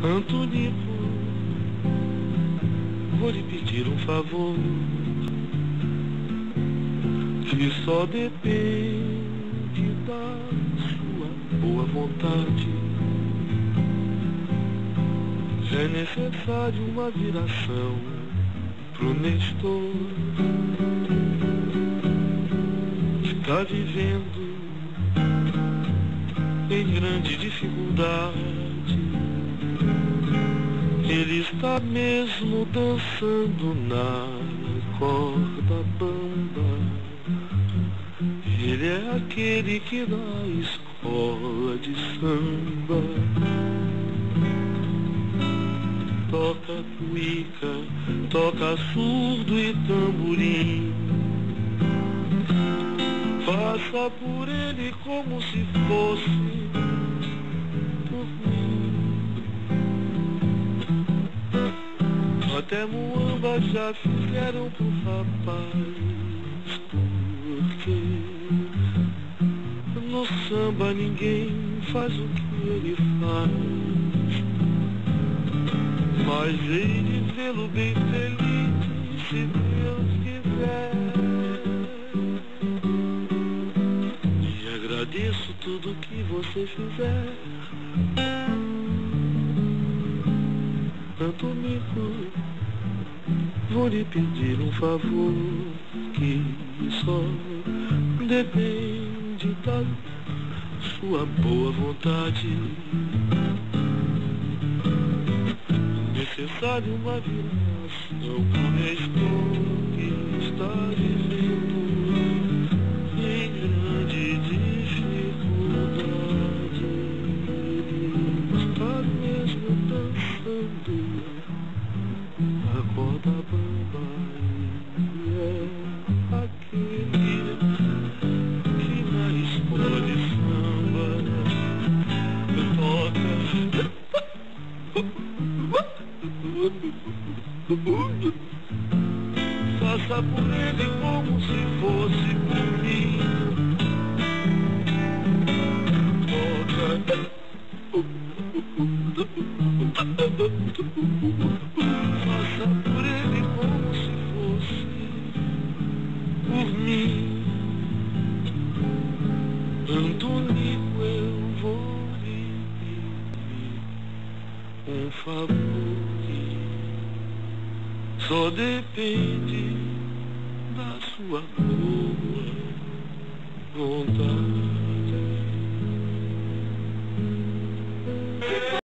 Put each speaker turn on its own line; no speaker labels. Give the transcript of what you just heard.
Antonico, vou lhe pedir um favor que só depende da sua boa vontade. É necessário uma viração pro Nestor, que tá vivendo em grande dificuldade. Ele está mesmo dançando na corda bamba. Ele é aquele que na escola de samba toca cuíca, toca surdo e tamborim. Passa por ele como se fosse por mim. Até muamba já fizeram pro rapaz, porque no samba ninguém faz o que ele faz. Mas hei de vê-lo bem feliz, se Deus quiser. E agradeço tudo que você fizer. Antonico, vou lhe pedir um favor que só depende da sua boa vontade. Necessário uma viração pro Nestor, que está vivendo em grande dificuldade. Ele está mesmo dançando a corda bamba. E é aquele que na escola de samba toca. Faça por ele como se fosse por mim. Toca. Faça por ele como se fosse por mim. Antonico, eu vou lhe pedir um favor que só depende da sua boa vontade.